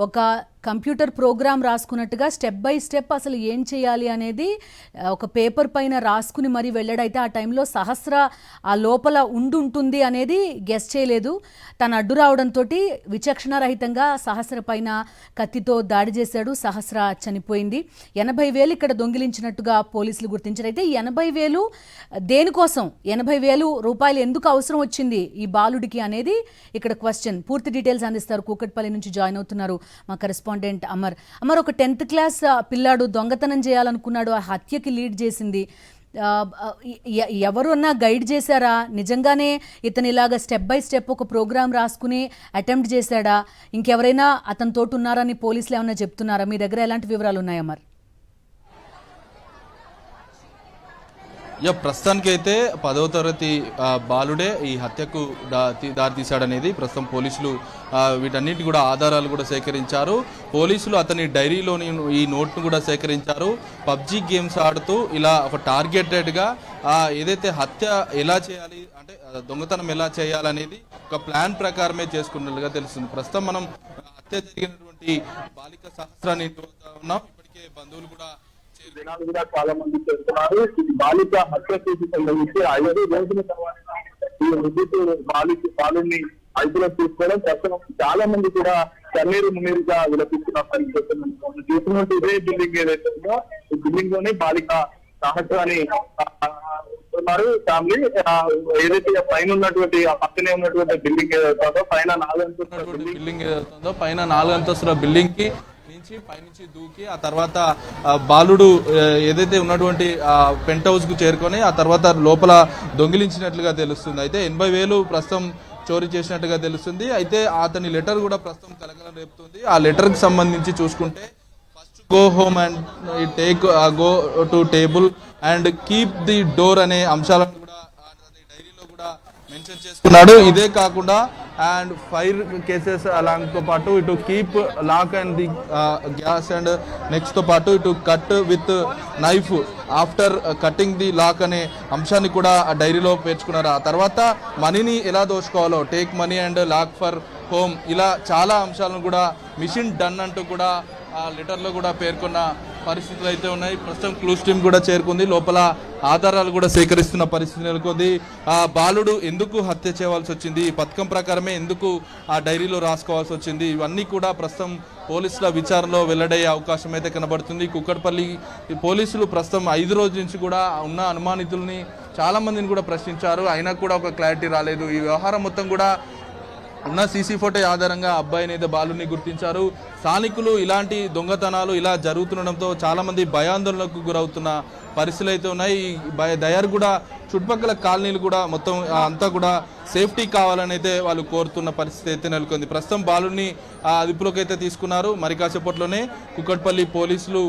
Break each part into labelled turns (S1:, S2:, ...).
S1: ఒక computer program రాసుకున్నట్టుగా step by step అసలు ఏం చేయాలి అనేది ఒక పేపర్ పైన రాసుకుని మరీ వెళ్ళడైతే ఆ టైంలో సహస్ర ఆ లోపల ఉంటుంది అనేది గెస్ చేయలేదు. తను అడ్డు రావడంతో విచక్షణారహితంగా సహస్ర పైన కత్తితో దాడి చేశాడు. సహస్ర చనిపోయింది. 80,000 ఇక్కడ దొంగిలించినట్టుగా పోలీసులు గుర్తించారు. అయితే ఈ 80,000 దేనికోసం, 80,000 రూపాయలు ఎందుకు అవసరం వచ్చింది ఈ బాలుడికి అనేది ఇక్కడ క్వశ్చన్. పూర్తి డీటెయిల్స్ అందిస్తారు. కూకట్పల్లి నుంచి జాయిన్ అవుతున్నారు మా కరెస్పాండెంట్ అమర్. ఒక 10th క్లాస్ పిల్లాడు దొంగతనం చేయాలనుకున్నాడు, ఆ హత్యకి లీడ్ చేసింది ఎవరన్నా గైడ్ చేశారా? నిజంగానే ఇతను ఇలాగ స్టెప్ బై స్టెప్ ఒక ప్రోగ్రామ్ రాసుకుని అటెంప్ట్ చేశాడా? ఇంకెవరైనా అతనితోటి ఉన్నారని పోలీసులు ఏమన్నా చెప్తున్నారా? మీ దగ్గర ఎలాంటి వివరాలు ఉన్నాయి అమర్?
S2: ప్రస్తుతానికి అయితే 10వ తరగతి బాలుడే ఈ హత్యకు దారితీశాడనేది ప్రస్తుతం పోలీసులు వీటన్నిటి కూడా ఆధారాలు కూడా సేకరించారు. పోలీసులు అతని డైరీలోని ఈ నోట్ను కూడా సేకరించారు. పబ్జీ గేమ్స్ ఆడుతూ ఇలా ఒక టార్గెటెడ్గా ఏదైతే హత్య ఎలా చేయాలి అంటే దొంగతనం ఎలా చేయాలనేది ఒక ప్లాన్ ప్రకారమే చేసుకున్నట్లుగా తెలుస్తుంది. ప్రస్తుతం మనం హత్య జరిగినటువంటి బాలిక సహస్రాన్ని ఉన్నాం. ఇప్పటికే బంధువులు కూడా
S3: జనాలు కూడా చాలా మంది చేస్తున్నారు. ఈ బాలిక హత్య కేసు సంబంధించి 5 రోజుల తర్వాత ఈ నిందితుడు బాలుని అదుపులో తీసుకోవడం ప్రస్తుతం చాలా మంది కూడా కన్నీరు మున్నీరుగా విలపిస్తున్న పరిస్థితి చూసినట్టు ఇదే బిల్డింగ్ ఏదైతే ఉందో ఈ బిల్డింగ్ లోనే బాలిక సహస్రాన్ని ఉన్నారు. ఫ్యామిలీ ఏదైతే పైన ఉన్నటువంటి ఆ పక్కనే ఉన్నటువంటి బిల్డింగ్ ఏదైతుందో పైన 4 అంతస్తుల
S2: బిల్డింగ్ ఏదైతుందో పైన 4 అంతస్తుల బిల్డింగ్ కి పైనుంచి దూకి ఆ తర్వాత బాలుడు ఏదైతే ఉన్నటువంటి పెంట్ హౌస్ కు చేరుకొని ఆ తర్వాత లోపల దొంగిలించినట్లుగా తెలుస్తుంది. అయితే 80,000 ప్రస్తుతం చోరీ చేసినట్టుగా తెలుస్తుంది. అయితే అతని లెటర్ కూడా ప్రస్తుతం కలకలం రేపుతుంది. ఆ లెటర్ కి సంబంధించి చూసుకుంటే first go home and take go to table and keep the door అనే అంశాలను కూడా డైరీలో కూడా మెన్షన్ చేసుకున్నాడు. ఇదే కాకుండా అండ్ 5 కేసెస్ అలాంగ్ తో పాటు ఇటు keep lock and the gas and next తో పాటు ఇటు cut with knife after cutting the lock అనే అంశాన్ని కూడా డైరీలో పేర్చుకున్నారు. ఆ తర్వాత మనీని ఎలా దోచుకోవాలో take money and lock for home ఇలా చాలా అంశాలను కూడా మిషన్ డన్ అంటూ కూడా ఆ లెటర్లో కూడా పేర్కొన్న పరిస్థితులు అయితే ఉన్నాయి. ప్రస్తుతం క్లూస్ టీమ్ కూడా చేరుకుంది. లోపల ఆధారాలు కూడా సేకరిస్తున్న పరిస్థితి నెలకొంది. ఆ బాలుడు ఎందుకు హత్య చేయవలసి వచ్చింది, ఈ పథకం ప్రకారమే ఎందుకు ఆ డైరీలో రాసుకోవాల్సి వచ్చింది, ఇవన్నీ కూడా ప్రస్తుతం పోలీసుల విచారణలో వెల్లడయ్యే అవకాశం అయితే కనబడుతుంది. కూకట్పల్లి పోలీసులు ప్రస్తుతం 5 రోజుల నుంచి కూడా ఉన్న అనుమానితుల్ని చాలా మందిని కూడా ప్రశ్నించారు. అయినా కూడా ఒక క్లారిటీ రాలేదు. ఈ వ్యవహారం మొత్తం కూడా ఉన్న సీసీ ఫోటో ఆధారంగా అబ్బాయిని అయితే బాలుని గుర్తించారు. స్థానికులు ఇలాంటి దొంగతనాలు ఇలా జరుగుతుండడంతో చాలా మంది భయాందోళనకు గురవుతున్న పరిస్థితులు అయితే ఉన్నాయి. దయారు కూడా చుట్టుపక్కల కాలనీలు కూడా మొత్తం అంతా కూడా సేఫ్టీ కావాలని అయితే వాళ్ళు కోరుతున్న పరిస్థితి అయితే నెలకొంది. ప్రస్తుతం బాలుని అదుపులోకి అయితే తీసుకున్నారు. మరి కాసేపట్లోనే కుక్కట్పల్లి పోలీసులు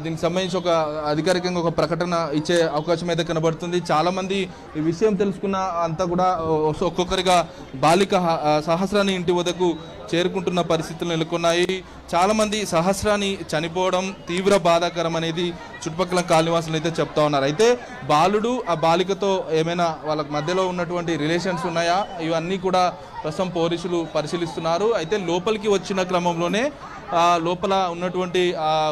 S2: దీనికి సంబంధించి ఒక అధికారికంగా ఒక ప్రకటన ఇచ్చే అవకాశం అయితే కనబడుతుంది. చాలా మంది ఈ విషయం తెలుసుకున్న అంతా కూడా ఒక్కొక్కరిగా బాలిక సహస్రాన్ని ఇంటి వద్దకు చేరుకుంటున్న పరిస్థితులు నెలకొన్నాయి. చాలా మంది సహస్రాన్ని చనిపోవడం తీవ్ర బాధాకరం అనేది చుట్టుపక్కల కాలనివాసులు అయితే చెప్తా ఉన్నారు. అయితే బాలుడు ఆ బాలికతో ఏమైనా వాళ్ళ మధ్యలో ఉన్నటువంటి రిలేషన్స్ ఉన్నాయా, ఇవన్నీ కూడా ప్రస్తుతం పోలీసులు పరిశీలిస్తున్నారు. అయితే లోపలికి వచ్చిన క్రమంలోనే లోపల ఉన్నటువంటి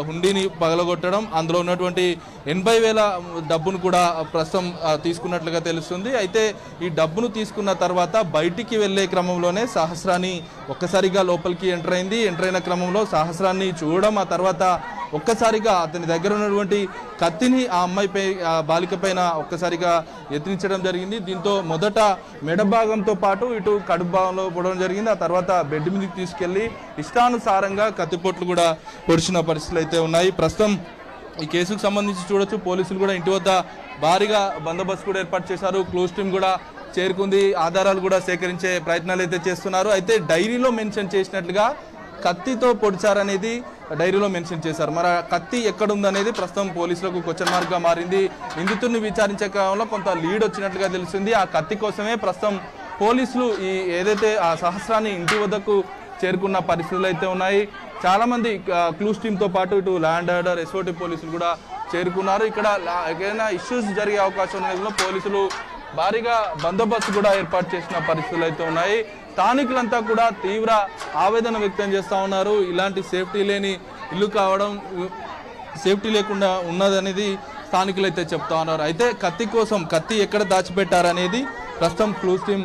S2: హుండీని పగలగొట్టడం, అందులో ఉన్నటువంటి 80,000 డబ్బును కూడా ప్రస్తుతం తీసుకున్నట్లుగా తెలుస్తుంది. అయితే ఈ డబ్బును తీసుకున్న తర్వాత బయటికి వెళ్లే క్రమంలోనే సహస్రాన్ని ఒక్కసారిగా లోపలికి ఎంటర్ అయిన క్రమంలో సహస్రాన్ని చూడడం, ఆ తర్వాత ఒక్కసారిగా అతని దగ్గర ఉన్నటువంటి కత్తిని ఆ అమ్మాయిపై బాలిక పైన ఒక్కసారిగా యత్నించడం జరిగింది. దీంతో మొదట మెడ భాగంతో పాటు ఇటు కడుపు భాగంలో పొడవడం జరిగింది. ఆ తర్వాత బెడ్ మీదకి తీసుకెళ్లి ఇష్టానుసారంగా కత్తిపోట్లు కూడా పొడిచిన పరిస్థితులు అయితే ఉన్నాయి. ప్రస్తుతం ఈ కేసుకు సంబంధించి చూడొచ్చు, పోలీసులు కూడా ఇంటి వద్ద భారీగా బందోబస్తు కూడా ఏర్పాటు చేశారు. క్లోజ్ టీమ్ కూడా చేరుకుంది. ఆధారాలు కూడా సేకరించే ప్రయత్నాలు అయితే చేస్తున్నారు. అయితే డైరీలో మెన్షన్ చేసినట్లుగా కత్తితో పొడిచారనేది డైరీలో మెన్షన్ చేశారు. మరి కత్తి ఎక్కడుందనేది ప్రస్తుతం పోలీసులకు క్వశ్చన్ మార్క్ గా మారింది. నిందితుడిని విచారించే క్రమంలో కొంత లీడ్ వచ్చినట్లుగా తెలుస్తుంది. ఆ కత్తి కోసమే ప్రస్తుతం పోలీసులు ఈ ఏదైతే ఆ సహస్రాన్ని ఇంటి వద్దకు చేరుకున్న పరిస్థితులు అయితే ఉన్నాయి. చాలా మంది క్లూస్ టీమ్ తో పాటు ఇటు ల్యాండ్ ఆర్డర్ ఎస్ఓటీ పోలీసులు కూడా చేరుకున్నారు. ఇక్కడ ఏదైనా ఇష్యూస్ జరిగే అవకాశం ఉన్నందులో పోలీసులు భారీగా బందోబస్తు కూడా ఏర్పాటు చేసిన పరిస్థితులు అయితే ఉన్నాయి. స్థానికులంతా కూడా తీవ్ర ఆవేదన వ్యక్తం చేస్తా ఉన్నారు. ఇలాంటి సేఫ్టీ లేని ఇల్లు కావడం, సేఫ్టీ లేకుండా ఉన్నదనేది స్థానికులు అయితే చెప్తా ఉన్నారు. అయితే కత్తి ఎక్కడ దాచిపెట్టారనేది ప్రస్తుతం క్లూస్ టీమ్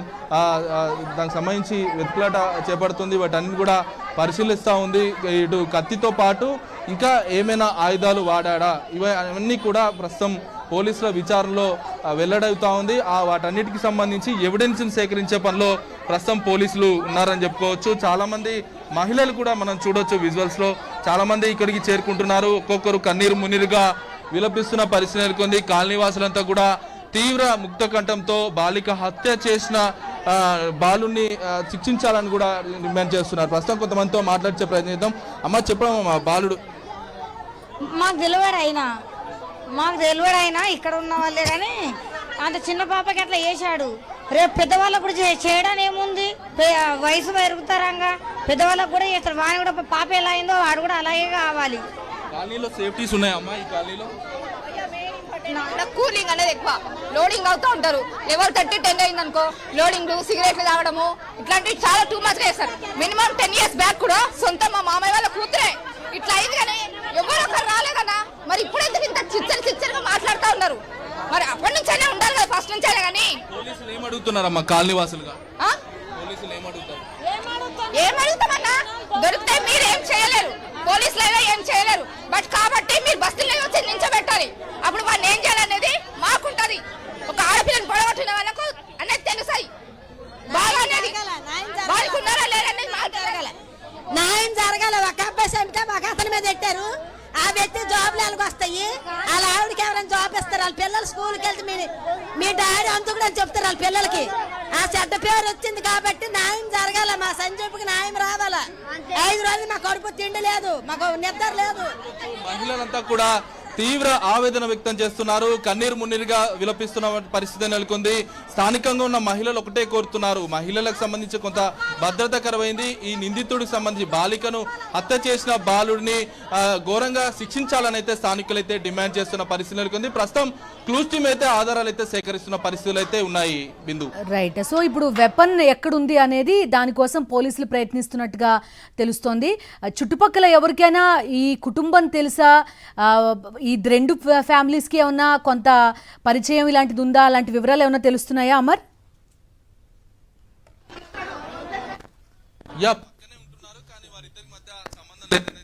S2: దానికి సంబంధించి వెతుకులాట చేపడుతుంది. వాటన్ని కూడా పరిశీలిస్తూ ఉంది. ఇటు కత్తితో పాటు ఇంకా ఏమైనా ఆయుధాలు వాడా ఇవన్నీ కూడా ప్రస్తుతం పోలీసుల విచారణలో వెల్లడవుతా ఉంది. వాటన్నిటికి సంబంధించి ఎవిడెన్స్ని సేకరించే పనిలో ప్రస్తుతం పోలీసులు ఉన్నారని చెప్పుకోవచ్చు. చాలామంది మహిళలు కూడా మనం చూడొచ్చు విజువల్స్లో, చాలామంది ఇక్కడికి చేరుకుంటున్నారు. ఒక్కొక్కరు కన్నీరు మున్నీరుగా విలపిస్తున్న పరిస్థితి నెలకొంది. కాలనీవాసులంతా కూడా తీవ్ర ముక్త కంఠంతో బాలిక హత్య చేసిన బాలుని శిక్షించాలని కూడా డిమాండ్ చేస్తున్నారు. ప్రస్తుతం కొంతమందితో మాట్లాడే ప్రయత్నం చేద్దాం. అమ్మ చెప్పమ్మా, బాలుడు
S4: మాకు డెలివరీ అయినా ఇక్కడ ఉన్న వాళ్ళే, కానీ అంత చిన్న పాపకి అట్లా చేశాడు. రేపు పెద్దవాళ్ళకు కూడా చేయడానికి ఏముంది, వయసు పెరుగుతారంగా పెద్దవాళ్ళకు కూడా చేస్తారు. వాని కూడా పాప ఎలా అయిందో వాడు కూడా అలాగే కావాలి.
S2: కాలనీలో సేఫ్టీస్ ఉన్నాయమ్మా? ఈ కాలనీలో
S5: కూలింగ్ అనేది ఎక్కువ, లోడింగ్ అవుతూ ఉంటారు. ఎవరు 30-10 అయింది అనుకో, లోడింగ్ సిగరెట్లు తాగడము ఇట్లాంటివి చాలా టూ మచ్ చేస్తారు. మినిమం 10 years బ్యాక్ కూడా సొంత మా మామయ్య వాళ్ళ కూతురే ఇట్లా అయింది, కానీ ఎవరు ఒకరు రాలే కదా. మరి ఇప్పుడు ఎందుకు ఇంత చిచ్చరుగా మాట్లాడుతూ ఉన్నారు? మరి అప్పటి నుంచైనా ఉండాలి కదా, ఫస్ట్ నుంచైనా. కానీ
S2: పోలీసులు ఏమడుగుతున్నారమ్మా? కాలనీ వాసులుగా పోలీసులు
S5: ఏమడుగుతామన్నా? దొరికితే మీరు ఏం చేయలేరు, పోలీసులు అయినా ఏం చేయలేరు. బట్ కాబట్టి మీరు బస్సులో వచ్చి నించోబెట్టాలి. అప్పుడు వాళ్ళు ఏం చేయాలనేది మాకుంటది. ఒక ఆడపిల్లని పొడగొట్టిన వాళ్ళకు అనేది తెలుసాయి బాగా అనేది, వాళ్ళకు ఉన్నారా లేరనేది మాకు జరగాల.
S4: న్యాయం జరగాలి. ఒక అబ్బాయి చంపితే ఒక అతని మీద పెట్టారు. ఆ వ్యక్తి జాబ్లు వాళ్ళకి వస్తాయి. వాళ్ళ ఆవిడకి ఎవరైనా జాబ్ ఇస్తారు. వాళ్ళ పిల్లలు స్కూల్కి వెళ్తే మీ డాడీ అందుకు అని చెప్తారు వాళ్ళ పిల్లలకి. ఆ చెడ్డ పేరు వచ్చింది కాబట్టి న్యాయం జరగాల. మా సంజీప్కి న్యాయం రావాలా. 5 రోజులు మా కడుపు తిండి లేదు, మాకు నిద్ర లేదు.
S2: మహిళలంతా కూడా తీవ్ర ఆవేదన వ్యక్తం చేస్తున్నారు. కన్నీరు మున్నీరుగా విలపిస్తున్న పరిస్థితి నెలకొంది. స్థానికంగా ఉన్న మహిళలు ఒకటే కోరుతున్నారు, మహిళలకు సంబంధించి కొంత భద్రత కరువైంది. ఈ నిందితుడికి సంబంధించి బాలికను హత్య చేసిన బాలుడిని ఘోరంగా శిక్షించాలని అయితే స్థానికులైతే డిమాండ్ చేస్తున్న పరిస్థితి నెలకొంది. ప్రస్తుతం క్లూస్ టీమ్ అయితే ఆధారాలు అయితే సేకరిస్తున్న పరిస్థితులు అయితే ఉన్నాయి. బిందు
S1: రైట్. సో ఇప్పుడు వెపన్ ఎక్కడుంది అనేది దానికోసం పోలీసులు ప్రయత్నిస్తున్నట్టుగా తెలుస్తోంది. చుట్టుపక్కల ఎవరికైనా ఈ కుటుంబం తెలుసా? ఈ 2 ఫ్యామిలీస్కి ఏమన్నా కొంత పరిచయం ఇలాంటిది ఉందా? అలాంటి వివరాలు ఏమన్నా తెలుస్తున్నాయా అమర్?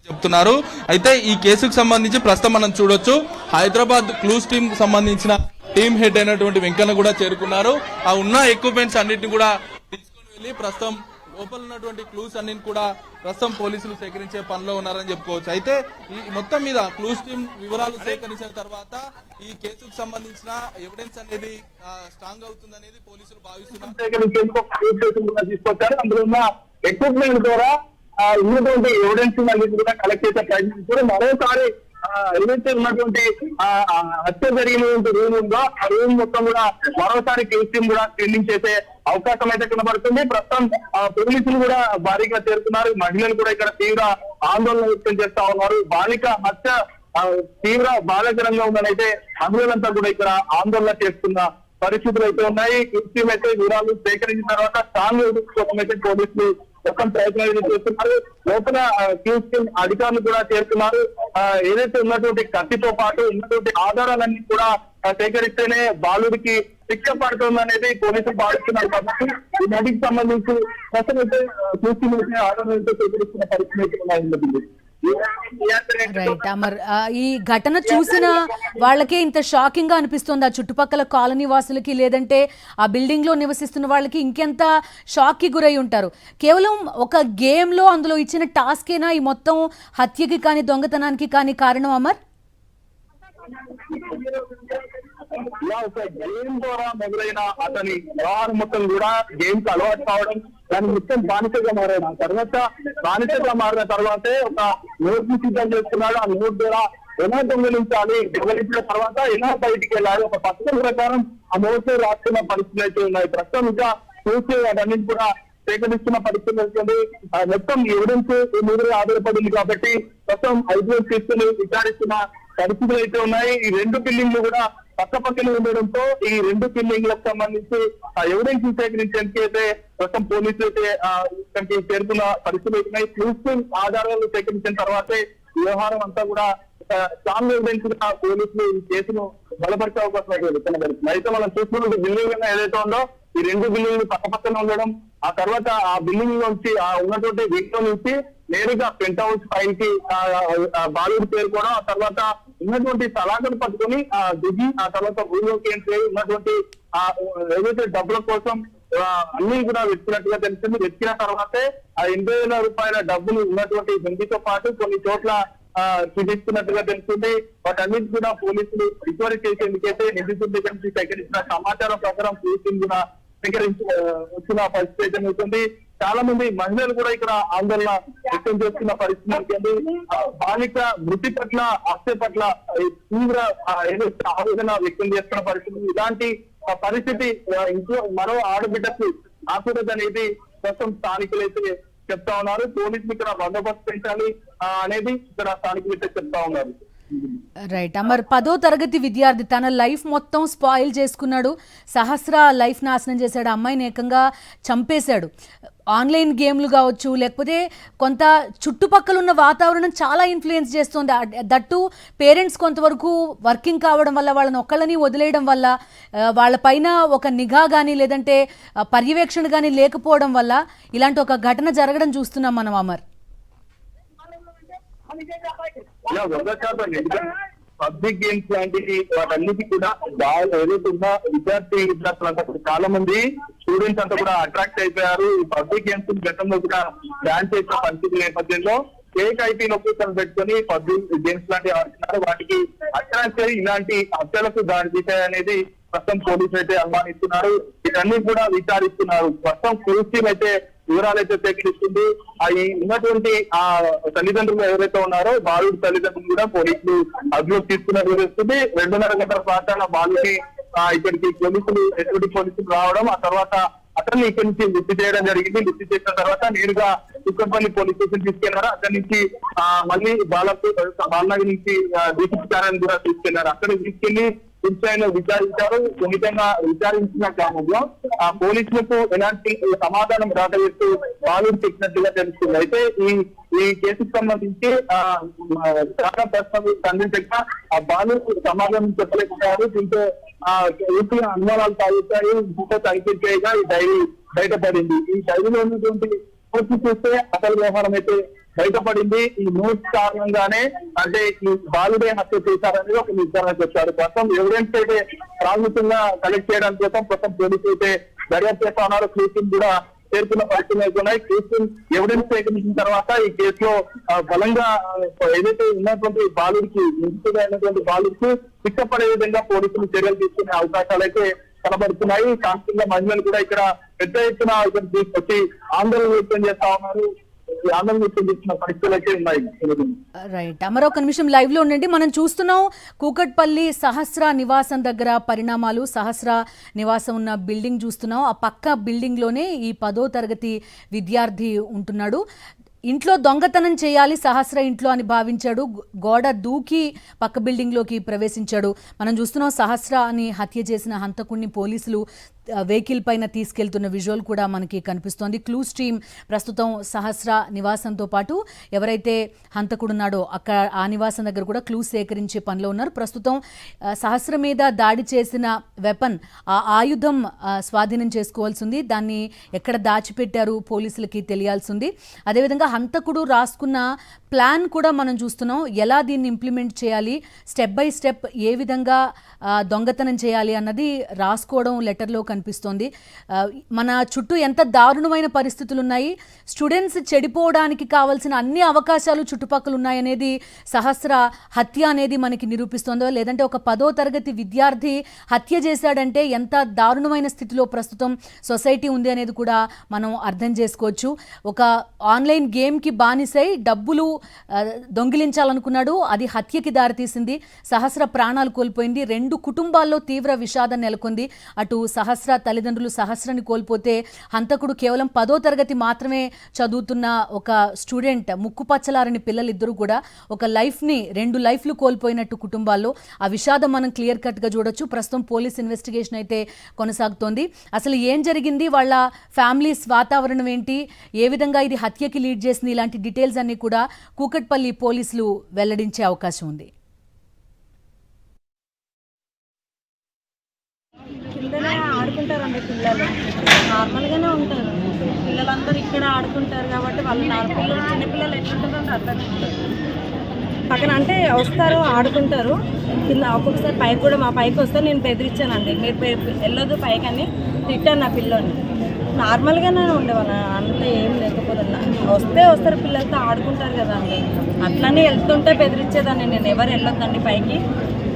S2: చెప్తున్నారు. అయితే ఈ కేసుకు సంబంధించి ప్రస్తుతం మనం చూడొచ్చు, హైదరాబాద్ క్లూస్ టీమ్ సంబంధించిన టీమ్ హెడ్ అయినటువంటి వెంకన్న కూడా చేరుకున్నారు. ఆ ఉన్న ఎక్విప్మెంట్స్ అన్నింటినీ కూడా తీసుకుని వెళ్ళి ప్రస్తుతం లోపల ఉన్నటువంటి క్లూస్ అన్నింటిని కూడా ప్రస్తుతం పోలీసులు సేకరించే పనిలో ఉన్నారని చెప్పుకోవచ్చు. అయితే ఈ మొత్తం మీద క్లూస్ టీమ్ వివరాలు సేకరించిన తర్వాత ఈ కేసుకు సంబంధించిన ఎవిడెన్స్ అనేది స్ట్రాంగ్ అవుతుంది అనేది పోలీసులు భావిస్తున్నారు.
S3: తీసుకొచ్చారు. అందులో ఉన్న ఎక్విప్మెంట్ ద్వారా ఉన్నటువంటి ఎవిడెన్స్ అన్నింటినీ కూడా కలెక్ట్ చేసే ప్రయత్నించారు. మరోసారి ఏదైతే ఉన్నటువంటి హత్య జరిగినటువంటి రూమ్ ఉందో ఆ రూమ్ మొత్తం కూడా మరోసారి కేసు టీం కూడా స్క్రీనింగ్ చేసే అవకాశం అయితే కనబడుతుంది. ప్రస్తుతం పోలీసులు కూడా భారీగా చేరుతున్నారు. మహిళలు కూడా ఇక్కడ తీవ్ర ఆందోళన వ్యక్తం చేస్తా ఉన్నారు. బాలిక హత్య తీవ్ర బాధాకరంగా ఉందని అయితే మహిళలంతా కూడా ఇక్కడ ఆందోళన చేస్తున్న పరిస్థితులు అయితే ఉన్నాయి. కేసు టీం అయితే వివరాలు సేకరించిన తర్వాత స్ట్రాంగ్ ఎవిడెన్స్ కోసం అయితే పోలీసులు మొత్తం ప్రయత్నాలు చేస్తున్నారు. లోపల క్యూస్ టీం అధికారులు కూడా చేరుతున్నారు. ఏదైతే ఉన్నటువంటి కత్తితో పాటు ఉన్నటువంటి ఆధారాలన్నీ కూడా సేకరిస్తేనే బాలుడికి శిక్ష పడుతుంది అనేది పోలీసులు భావిస్తున్నారు. కాబట్టి ఈ నదికి సంబంధించి ప్రస్తుతం అయితే క్యూస్ టీం అయితే ఆధారాలతో సేకరిస్తున్న పరిస్థితి ఉన్నాయి.
S1: రైట్ అమర్, ఈ ఘటన చూసిన వాళ్ళకే ఇంత షాకింగ్ గా అనిపిస్తుంది ఆ చుట్టుపక్కల కాలనీ వాసులకి, లేదంటే ఆ బిల్డింగ్ లో నివసిస్తున్న వాళ్ళకి ఇంకెంత షాక్ కి గురై ఉంటారు. కేవలం ఒక గేమ్ లో అందులో ఇచ్చిన టాస్కేనా ఈ మొత్తం హత్యకి కానీ దొంగతనానికి కానీ కారణం అమర్?
S3: గేమ్ ద్వారా మొదలైన అతని వ్యవహారం మొత్తం కూడా గేమ్ కి అలవాటు కావడం, దాని మొత్తం బానిసగా మారిన తర్వాతే ఒక నోట్ ని సిద్ధం చేస్తున్నాడు. ఆ నోట్ ద్వారా ఎలా దొంగలించాలి, దొంగలించిన తర్వాత ఎలా బయటికి వెళ్ళాలి, ఒక పథకం ప్రకారం ఆ నోట్ రాస్తున్న పరిస్థితులు అయితే ఉన్నాయి. ప్రస్తుతం ఇంకా చూసి అవన్నీ కూడా సేకరిస్తున్న పరిస్థితులు అవుతుంది. మొత్తం ఎవిడెన్స్ మీద ఆధారపడింది కాబట్టి ప్రస్తుతం ఐపీఎస్ తీసుకుని విచారిస్తున్న పరిస్థితులు అయితే ఉన్నాయి. ఈ 2 బిల్డింగ్లు కూడా పక్క పక్కనే ఉండడంతో ఈ రెండు కిల్లింగ్లకు సంబంధించి ఎవిడెన్స్ సేకరించడానికి అయితే ప్రస్తుతం పోలీసులు అయితే ఇక్కడికి చేరుకున్న పరిస్థితులు ఉన్నాయి. క్లూస్ ఆధారాలు సేకరించిన తర్వాతే వ్యవహారం అంతా కూడా స్ట్రాంగ్ ఎవిడెన్స్ గా పోలీసులు ఈ కేసును బలపరిచే అవకాశం అయితే కనబడుతుంది. అయితే మనం చూసుకున్న బిల్డింగ్ ఏదైతే ఉందో ఈ రెండు బిల్డింగ్లు పక్క పక్కన ఉండడం, ఆ తర్వాత ఆ బిల్డింగ్ నుంచి ఆ ఉన్నటువంటి విండో నుంచి నేరుగా పెంట్ హౌస్ పైకి బాలుడు చేరుకోవడం, ఆ తర్వాత ఉన్నటువంటి సలాకను పట్టుకొని దిగి ఆ తర్వాత భూమిలోకి ఉన్నటువంటి ఏదైతే డబ్బుల కోసం అన్ని కూడా వెతికినట్టుగా తెలిసింది. వెతికిన తర్వాతే ఆ 80,000 రూపాయల డబ్బులు ఉన్నటువంటి బెండితో పాటు కొన్ని చోట్ల చూపిస్తున్నట్టుగా తెలుస్తుంది. వాటన్నిటి కూడా పోలీసులు రికవరీ చేసేందుకైతే నిందితుల దగ్గర నుంచి సేకరించిన సమాచారం ప్రకారం పోలీసులు కూడా వచ్చిన పరిస్థితి అయితే ఉంటుంది. చాలా మంది మహిళలు కూడా ఇక్కడ ఆందోళన వ్యక్తం చేస్తున్న పరిస్థితి. బాలిక మృతి పట్ల హత్య పట్ల తీవ్ర ఆవేదన వ్యక్తం చేస్తున్న పరిస్థితి. ఇలాంటి పరిస్థితి ఇంట్లో మరో ఆడబిడ్డకు ఆకూడదనేది ప్రస్తుతం స్థానికులు అయితే చెప్తా ఉన్నారు. పోలీసులు ఇక్కడ బందోబస్తు పెంచాలి అనేది ఇక్కడ స్థానికులు అయితే చెప్తా ఉన్నారు.
S1: రైట్ అమర్, 10వ తరగతి విద్యార్థి తన లైఫ్ మొత్తం స్పాయిల్ చేసుకున్నాడు. సహస్ర లైఫ్ నాశనం చేశాడు. అమ్మాయిని ఏకంగా చంపేశాడు. ఆన్లైన్ గేమ్లు కావచ్చు, లేకపోతే కొంత చుట్టుపక్కల ఉన్న వాతావరణం చాలా ఇన్ఫ్లుయెన్స్ చేస్తుంది. దట్టు పేరెంట్స్ కొంతవరకు వర్కింగ్ కావడం వల్ల, వాళ్ళని ఒక్కళ్ళని వదిలేయడం వల్ల, వాళ్ళపైన ఒక నిఘా కానీ లేదంటే పర్యవేక్షణ కానీ లేకపోవడం వల్ల ఇలాంటి ఒక ఘటన జరగడం చూస్తున్నాం మనం. అమర్,
S3: పబ్లిక్ గేమ్స్ లాంటివి వాటన్నిటి కూడా ఏదైతే ఉన్నా విద్యార్థులంతా చాలా మంది స్టూడెంట్స్ అంతా కూడా అట్రాక్ట్ అయిపోయారు. ఈ పబ్లిక్ గేమ్స్ గతంలో కూడా బ్యాన్ చేసిన పరిస్థితి నేపథ్యంలో ఫేక్ ఐటీ లొకేషన్ పెట్టుకుని పబ్లిక్ గేమ్స్ లాంటివి ఆడుతున్నారు. వాటికి అట్రాక్ట్ అయ్యి ఇలాంటి హత్యలకు దారి తీసాయనేది ప్రస్తుతం పోలీసులు అయితే అనుమానిస్తున్నారు. ఇవన్నీ కూడా విచారిస్తున్నారు. ప్రస్తుతం పోలీస్ టీం అయితే వివరాలు అయితే సేకరిస్తుంది. ఈ ఉన్నటువంటి ఆ తల్లిదండ్రులు ఎవరైతే ఉన్నారో బాలుడి తల్లిదండ్రులు కూడా పోలీసులు అదుపులోకి తీసుకున్నట్టు తెలుస్తుంది. 2.5 గంటల పాటు బాలుని ఇక్కడికి పోలీసులు రావడం, ఆ తర్వాత అతన్ని ఇక్కడి నుంచి లిఫ్ట్ చేయడం జరిగింది. లిఫ్ట్ చేసిన తర్వాత నేరుగా కుక్కపల్లి పోలీస్ స్టేషన్ తీసుకెళ్లారు. అక్కడి నుంచి మళ్ళీ బాలనగర్ నుంచి డీసీపీ కూడా తీసుకెళ్లారు. అక్కడ తీసుకెళ్లి విషయంలో విచారించారు. సున్నితంగా విచారించిన క్రమంలో ఆ పోలీసులకు ఎలాంటి సమాధానం దాటవేస్తూ బాలుడు చెప్పినట్టుగా తెలుస్తుంది. అయితే ఈ కేసుకు సంబంధించి చాలా ప్రశ్నలు సంధించగా ఆ బాలుడు సమాధానం చెప్పలేకపోయారు. దీంతో అనుమానాలు సాగుతాయి. దీంతో తనిఖీ చేయగా ఈ డైరీ బయటపడింది. ఈ డైరీలో ఉన్నటువంటి పూర్తి చూస్తే అసలు వ్యవహారం అయితే బయటపడింది. ఈ నోట్స్ కారణంగానే అంటే ఈ బాలుడే హత్య చేశారనేది ఒక నిర్ధారణకు వచ్చారు. ప్రస్తుతం ఎవిడెన్స్ అయితే ప్రాథమికంగా కలెక్ట్ చేయడానికి కోసం ప్రస్తుతం పోలీసులు అయితే దర్యాప్తు చేస్తా ఉన్నారు. కేసులు కూడా చేరుకున్న పరిస్థితులు అవుతున్నాయి. కేసు ఎవిడెన్స్ సేకరించిన తర్వాత ఈ కేసులో బలంగా ఏదైతే ఉన్నటువంటి బాలుడికి నిందితుడు అయినటువంటి బాలుడికి శిక్ష పడే విధంగా పోలీసులు చర్యలు తీసుకునే అవకాశాలు అయితే కనబడుతున్నాయి. కాంక్షంగా మహిళలు కూడా ఇక్కడ పెద్ద ఎత్తున ఇక్కడ తీసుకొచ్చి ఆందోళన వ్యక్తం చేస్తా ఉన్నారు.
S1: రైట్ అమర్, ఒక నిమిషం లైవ్ లో ఉండండి. మనం చూస్తున్నాం కూకట్పల్లి సహస్ర నివాసం దగ్గర పరిణామాలు. సహస్ర నివాసం ఉన్న బిల్డింగ్ చూస్తున్నాం. ఆ పక్క బిల్డింగ్ లోనే ఈ 10వ తరగతి విద్యార్థి ఉంటున్నాడు. ఇంట్లో దొంగతనం చేయాలి సహస్ర ఇంట్లో అని భావించాడు. గోడ దూకి పక్క బిల్డింగ్లోకి ప్రవేశించాడు. మనం చూస్తున్నాం సహస్రాని హత్య చేసిన హంతకుడిని పోలీసులు వెహికల్ పైన తీసుకెళ్తున్న విజువల్ కూడా మనకి కనిపిస్తోంది. క్లూస్ టీమ్ ప్రస్తుతం సహస్ర నివాసంతో పాటు ఎవరైతే హంతకుడున్నాడో అక్కడ ఆ నివాసం దగ్గర కూడా క్లూస్ సేకరించే పనిలో ఉన్నారు. ప్రస్తుతం సహస్ర మీద దాడి చేసిన వెపన్, ఆ ఆయుధం స్వాధీనం చేసుకోవాల్సింది. దాన్ని ఎక్కడ దాచిపెట్టారు పోలీసులకి తెలియాల్సింది. అదేవిధంగా హంతకుడు రాసుకున్న ప్లాన్ కూడా మనం చూస్తున్నాం. ఎలా దీన్ని ఇంప్లిమెంట్ చేయాలి, స్టెప్ బై స్టెప్ ఏ విధంగా దొంగతనం చేయాలి అన్నది రాసుకోవడం లెటర్లో కనిపిస్తోంది. మన చుట్టూ ఎంత దారుణమైన పరిస్థితులు ఉన్నాయి, స్టూడెంట్స్ చెడిపోవడానికి కావాల్సిన అన్ని అవకాశాలు చుట్టుపక్కల ఉన్నాయనేది సహస్ర హత్య అనేది మనకి నిరూపిస్తోందో. లేదంటే ఒక 10వ తరగతి విద్యార్థి హత్య చేశాడంటే ఎంత దారుణమైన స్థితిలో ప్రస్తుతం సొసైటీ ఉంది అనేది కూడా మనం అర్థం చేసుకోవచ్చు. ఒక ఆన్లైన్ గేమ్కి బానిసై డబ్బులు దొంగిలించాలనుకున్నాడు, అది హత్యకి దారితీసింది. సహస్ర ప్రాణాలు కోల్పోయింది. 2 కుటుంబాల్లో తీవ్ర విషాదం నెలకొంది. అటు సహస్ర సహస్ర తల్లిదండ్రులు సహస్రని కోల్పోతే హంతకుడు కేవలం 10వ తరగతి మాత్రమే చదువుతున్న ఒక స్టూడెంట్ ముక్కుపచ్చలారని పిల్లలిద్దరూ కూడా ఒక లైఫ్ని 2 లైఫ్లు కోల్పోయినట్టు కుటుంబాల్లో ఆ విషాదం మనం క్లియర్ కట్గా చూడొచ్చు. ప్రస్తుతం పోలీస్ ఇన్వెస్టిగేషన్ అయితే కొనసాగుతోంది. అసలు ఏం జరిగింది, వాళ్ళ ఫ్యామిలీస్ వాతావరణం ఏంటి, ఏ విధంగా ఇది హత్యకి లీడ్ చేసింది, ఇలాంటి డీటెయిల్స్ అన్ని కూడా కూకట్పల్లి పోలీసులు వెల్లడించే అవకాశం ఉంది.
S6: కిందనే ఆడుకుంటారండి పిల్లలు, నార్మల్గానే ఉంటారు పిల్లలందరూ ఇక్కడ ఆడుకుంటారు కాబట్టి వాళ్ళు పిల్లలు చిన్నపిల్లలు ఎట్లుంటారంటే అట్లనే ఉంటారు. పక్కన అంటే వస్తారు ఆడుకుంటారు, కింద ఒక్కొక్కసారి పైకి కూడా మా పైకి వస్తే నేను బెదిరించానండి, మీరు వెళ్ళొద్దు పైకి అని తిట్టాను నా పిల్లని. నార్మల్గానే ఉండేవాళ్ళ, అంత ఏం లేకపోతే వస్తే వస్తారు పిల్లలతో ఆడుకుంటారు కదా అండి, అట్లనే వెళ్తుంటే బెదిరించేదాన్ని నేను, ఎవరు వెళ్ళొద్దండి పైకి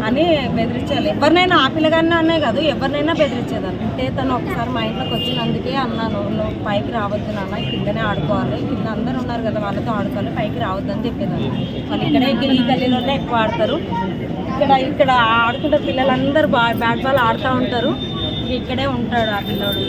S6: అని బెదిరించాలి. ఎవరినైనా ఆ పిల్లగానే అనే కాదు ఎవరినైనా బెదిరించేదాన్ని. అంటే తను ఒకసారి మా ఇంట్లోకి వచ్చినందుకే అన్నాను, నువ్వు పైకి రావద్దు నాన్న, కిందనే ఆడుకోవాలి, కింద అందరూ ఉన్నారు కదా వాళ్ళతో ఆడుకోవాలి, పైకి రావద్దు అని చెప్పేదాన్ని. వాళ్ళు ఇక్కడే ఈ గల్లీలోనే ఎక్కువ ఆడతారు, ఇక్కడ ఆడుకుంటే పిల్లలందరూ బ్యాట్ బాల్ ఆడుతూ ఉంటారు, ఇక్కడే ఉంటాడు ఆ పిల్లోడు.